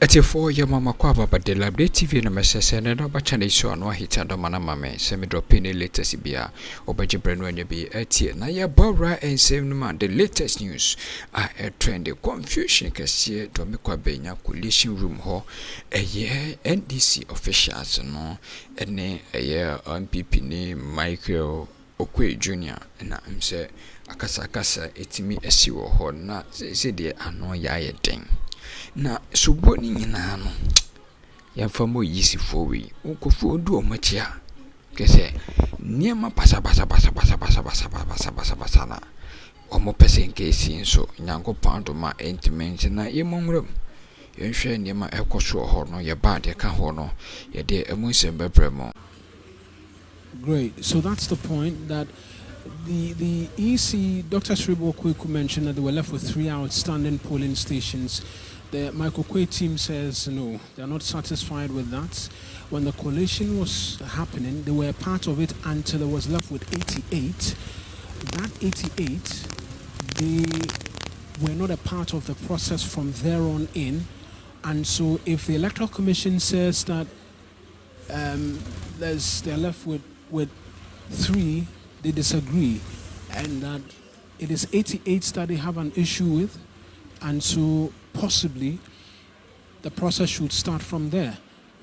Ati for your mama kwaba but the Likee TV na mesese na no channel so no hit and mana mame se me drop in the latest bia obaje brenu anya bi etie na ya bora ensem no man the latest news a trend confusion Kesi Dome-Kwabenya coalition room ho eye NDC officials no ene eye MPP ni Michael Oquaye Jr. na mse akasa etimi esi wo ho na se de ano ya ye den na suboni nyina no yamfa mo yisifo wi ukofo odu omachia kese niema basa na omo pese nkesi nso nyankopon do ma intimate na yemonwram yenhwe niema ekoso ho no ye ba de ka ho no ye de emunsem bebremo. Great. So that's the point that the EC, Dr. Oquaye mentioned that they were left with 3 outstanding polling stations. The Michael Oquaye team says no, they're not satisfied with that. When the coalition was happening, they were part of it until it was left with 88. That 88, they were not a part of the process from there on in. And so if the Electoral Commission says that they're left with 3, they disagree, and that it is 88 that they have an issue with, and so possibly the process should start from there.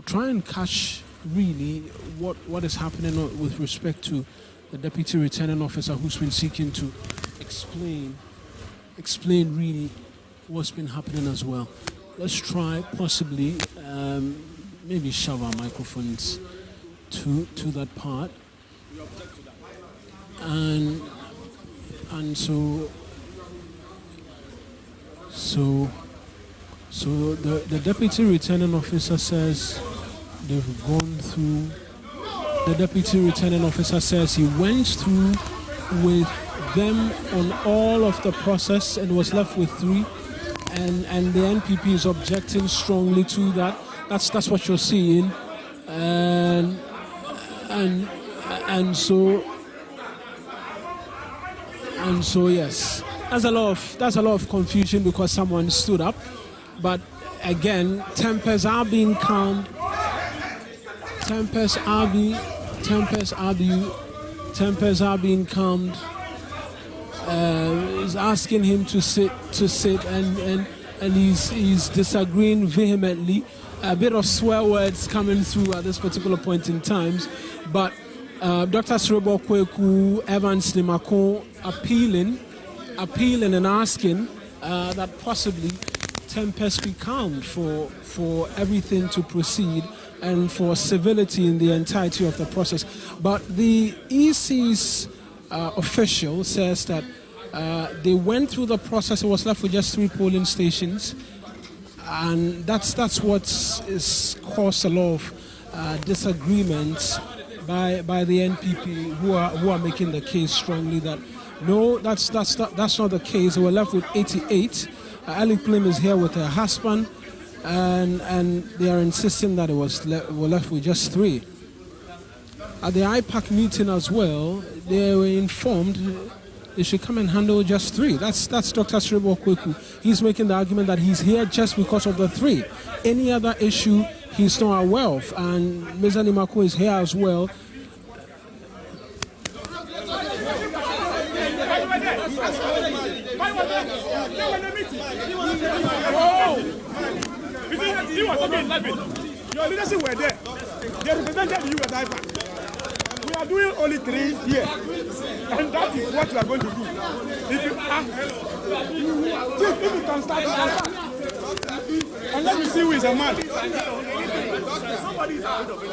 Try and catch really what is happening with respect to the deputy returning officer who's been seeking to explain really what's been happening as well. Let's try possibly maybe shove our microphones to that part. And so the deputy returning officer says they've gone through. The deputy returning officer says he went through with them on all of the process and was left with 3, and the NPP is objecting strongly to that. That's what you're seeing, and so yes, that's a lot of confusion because someone stood up, but again, tempers are being calmed. Tempers are being calmed. He's asking him to sit, and he's disagreeing vehemently. A bit of swear words coming through at this particular point in time, but Dr. Oquaye, Evans Limako appealing and asking that possibly tempers be calmed for everything to proceed and for civility in the entirety of the process. But the EC's official says that they went through the process. It was left with just 3 polling stations, and that's what is caused a lot of disagreements by the NPP, who are making the case strongly that no, that's not the case. They were left with 88. Ali Plim is here with her husband, and they are insisting that it was were left with just 3. At the IPAC meeting as well, they were informed they should come and handle just 3. That's Dr. Oquaye. He's making the argument that he's here just because of the 3. Any other issue he's not aware of, and Ms. Animako is here as well. Your leadership were there. They represented you at IPAC. We are doing only 3 here, and that is what we are going to do. If you can start and let me see who is a man. Somebody is out of it.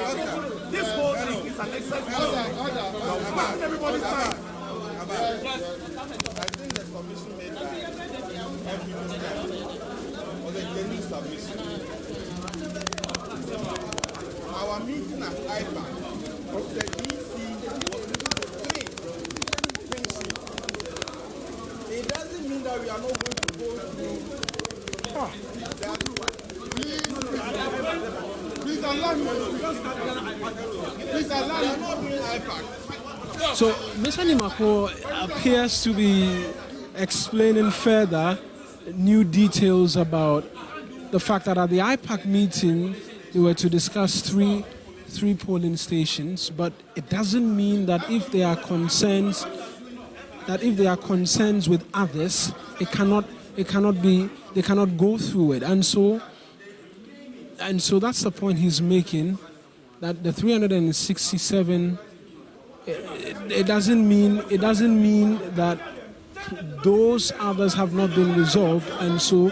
This whole thing is an exercise. Everybody's time. I think the commission made that was a genuine submission. Our meeting at IPAC of the DC was 3 friendship. It doesn't mean that we are not going to go through. Please allow me. Please allow me. We are not doing IPAC. So Mr. Nimako appears to be explaining further new details about the fact that at the IPAC meeting they were to discuss three polling stations, but it doesn't mean that if there are concerns with others, they cannot go through it. And so that's the point he's making, that the 367, it doesn't mean that those others have not been resolved. And so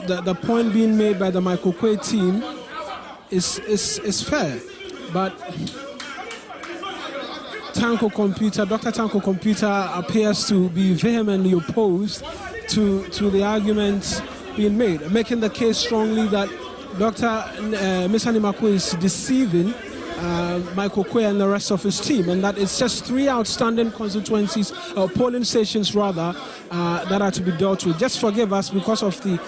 the point being made by the Oquaye team is fair. But Dr. Cönfusịon appears to be vehemently opposed to the arguments being made, making the case strongly that Mr. Nimako is deceiving Oquaye and the rest of his team, and that it's just 3 outstanding constituencies, or polling stations rather, that are to be dealt with. Just forgive us because of the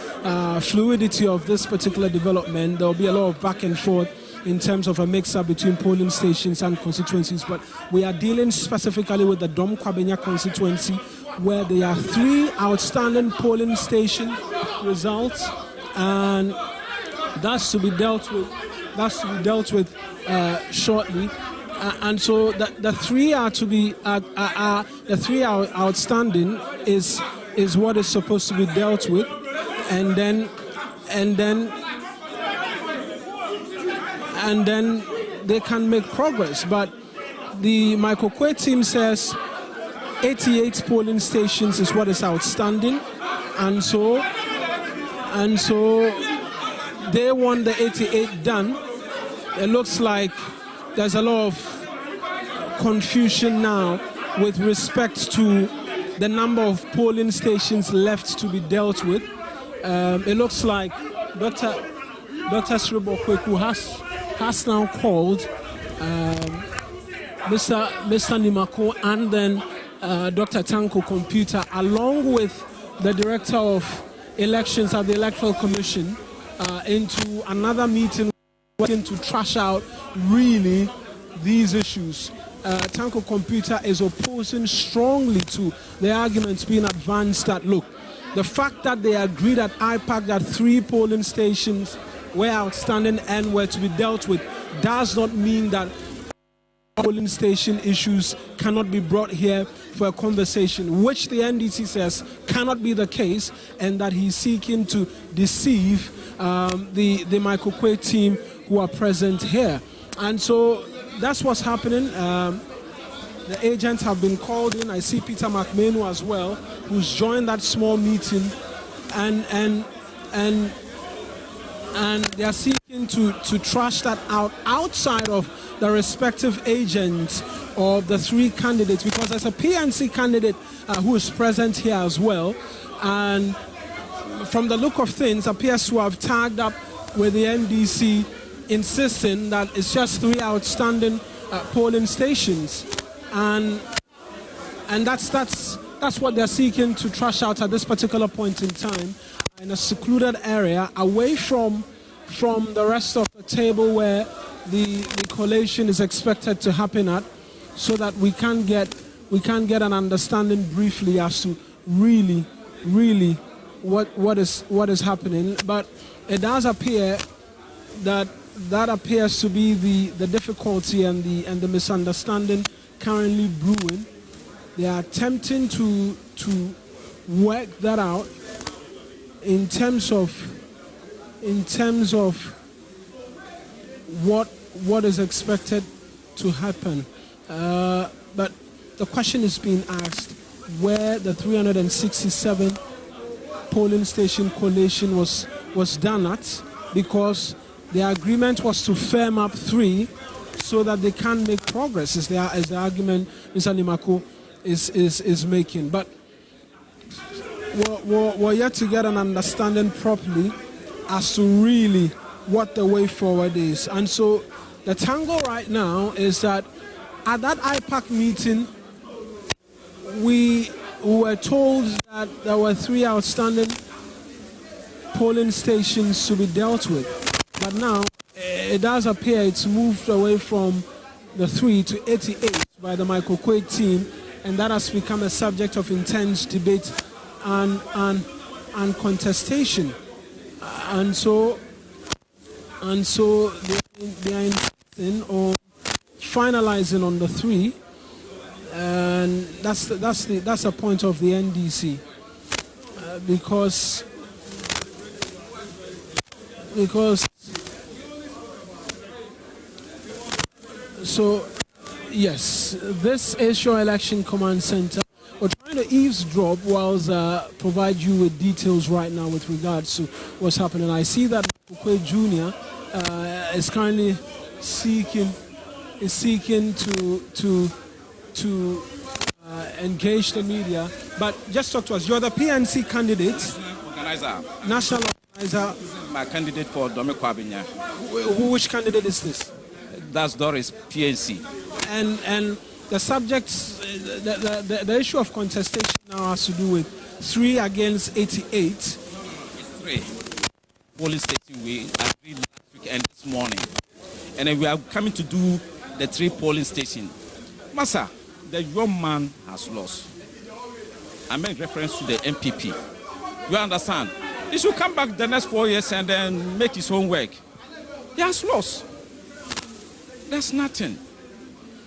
fluidity of this particular development. There will be a lot of back and forth in terms of a mix-up between polling stations and constituencies, but we are dealing specifically with the Dome-Kwabenya constituency, where there are 3 outstanding polling station results, and that's to be dealt with shortly. And so the 3 are to be the 3 outstanding is what is supposed to be dealt with, and then they can make progress. But the Oquaye team says 88 polling stations is what is outstanding, and so they want the 88 done. It looks like there's a lot of confusion now with respect to the number of polling stations left to be dealt with. It looks like Dr. Sribokweku has now called Mr. Nimako and then Dr. Cönfusịon, along with the Director of Elections at the Electoral Commission, into another meeting to trash out really these issues. Cönfusịon is opposing strongly to the arguments being advanced that, look, the fact that they agreed at IPAC that 3 polling stations were outstanding and were to be dealt with does not mean that polling station issues cannot be brought here for a conversation, which the NDC says cannot be the case, and that he's seeking to deceive the Oquaye team who are present here. And so that's what's happening. The agents have been called in. I see Peter McMahon as well, who's joined that small meeting, and they are seeking to trash that out outside of the respective agents of the 3 candidates, because there's a PNC candidate who is present here as well, and from the look of things appears to have tagged up with the NDC, insisting that it's just 3 outstanding polling stations, and that's what they're seeking to trash out at this particular point in time, in a secluded area away from the rest of the table where the collation is expected to happen at, so that we can get an understanding briefly as to really what is happening. But it does appear that appears to be the difficulty and the misunderstanding currently brewing. They are attempting to work that out in terms of what is expected to happen. But the question is being asked where the 367 polling station collation was done at, because the agreement was to firm up 3 so that they can make progress, is the argument Mr. Nimako is making. But we're yet to get an understanding properly as to really what the way forward is. And so the tango right now is that at that IPAC meeting, we were told that there were 3 outstanding polling stations to be dealt with. But now it does appear it's moved away from the 3 to 88 by the Oquaye team, and that has become a subject of intense debate and and contestation, and so they are insisting on finalizing on the 3, and that's the point of the NDC, because so yes, this Asia Election Command Center, we're trying to eavesdrop whilst provide you with details right now with regards to what's happening. I see that Oquaye Jr. Is currently seeking to engage the media. But just talk to us. You're the PNC candidate. National organizer. My candidate for Dome-Kwabenya. Which candidate is this? That's Doris, PNC. And the subjects, the issue of contestation now has to do with 3 against 88. 3 polling station we agreed last week and this morning, and then we are coming to do the 3 polling station. Massa, the young man has lost. I make reference to the MPP. You understand? He should come back the next 4 years and then make his own work. He has lost. There's nothing.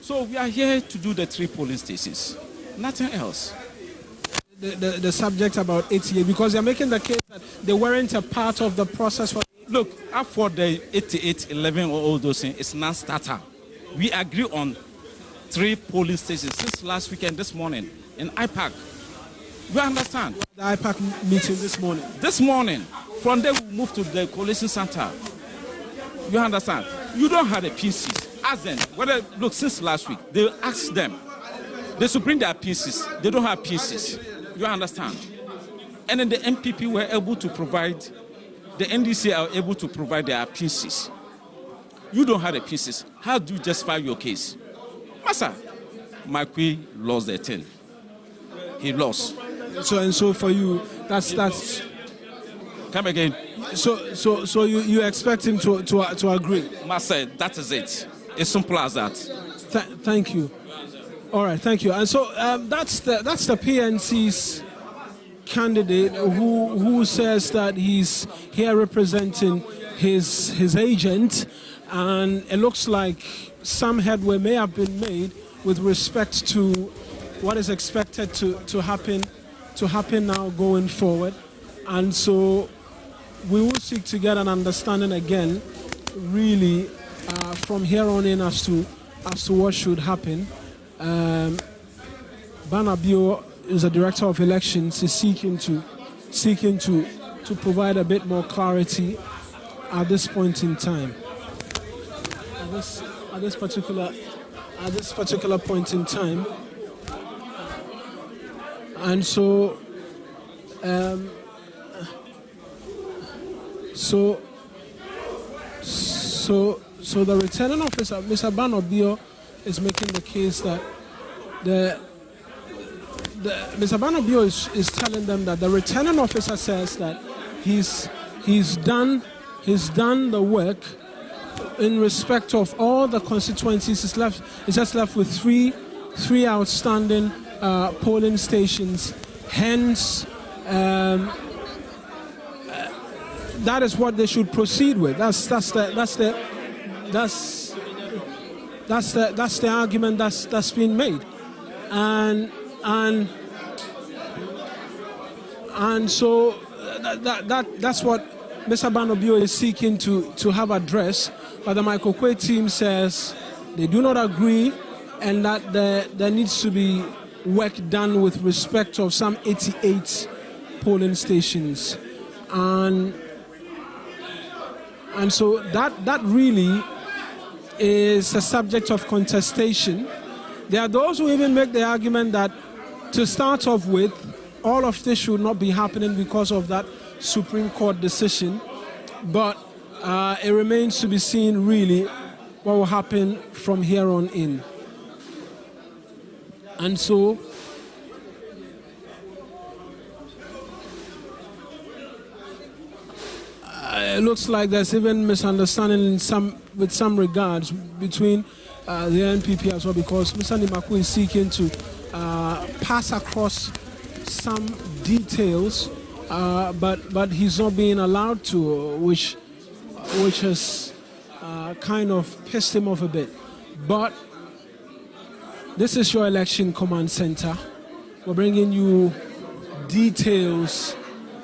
So we are here to do the 3 polling stations. Nothing else. The subject about 88, because they're making the case that they weren't a part of the process. Look, after the 88, 11, or all those things, it's non-starter. We agree on 3 polling stations since last weekend, this morning, in IPAC. You understand? The IPAC meeting this morning. This morning. From there, we move to the coalition center. You understand? You don't have the PCs. Ask them. Whether, look, since last week, they asked them. They should bring their PCs. They don't have PCs. You understand? And then the MPP were able to provide, the NDC are able to provide their PCs. You don't have the PCs. How do you justify your case? Master, Makwe lost the 10. He lost. So for you, that's. Come again. So you expect him to agree? Master, that is it. It's simple as that. Thank you. All right, thank you. And so that's the PNC's candidate who says that he's here representing his agent, and it looks like some headway may have been made with respect to what is expected to happen now going forward. And so we will seek to get an understanding again, really, from here on in as to what should happen. Banabio is the director of elections, is seeking to provide a bit more clarity at this point in time. At this particular point in time, and so so the returning officer, Mr. Banabio, is making the case that Mr. Banabio is telling them that the returning officer says that he's done the work in respect of all the constituencies. It's just left with three outstanding polling stations. Hence, that is what they should proceed with. That's the argument that's been made, and so that's what Mr. Banabio is seeking to have addressed. But the Oquaye team says they do not agree, and that there needs to be work done with respect of some 88 polling stations, and so that really is a subject of contestation. There are those who even make the argument that, to start off with, all of this should not be happening because of that Supreme Court decision. But it remains to be seen, really, what will happen from here on in. And so, it looks like there's even misunderstanding with some regards between the NPP as well, because Mr. Nimaku is seeking to pass across some details but he's not being allowed to, which has kind of pissed him off a bit. But this is your election command center. We're bringing you details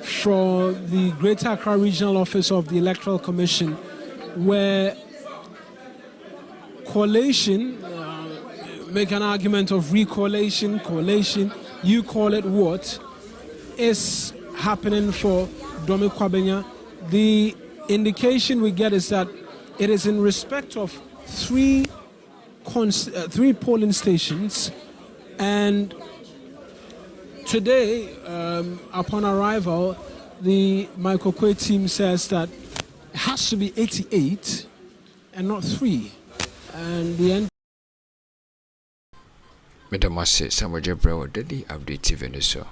from the Greater Accra Regional Office of the Electoral Commission, where collation, make an argument of recollation, collation, you call it what, is happening for Dome-Kwabenya. The indication we get is that it is in respect of three polling stations, and today, upon arrival, the Oquaye team says that it has to be 88 and not 3. And the end. Madam Masse, Samuel Jebrew, Daddy, Update TV,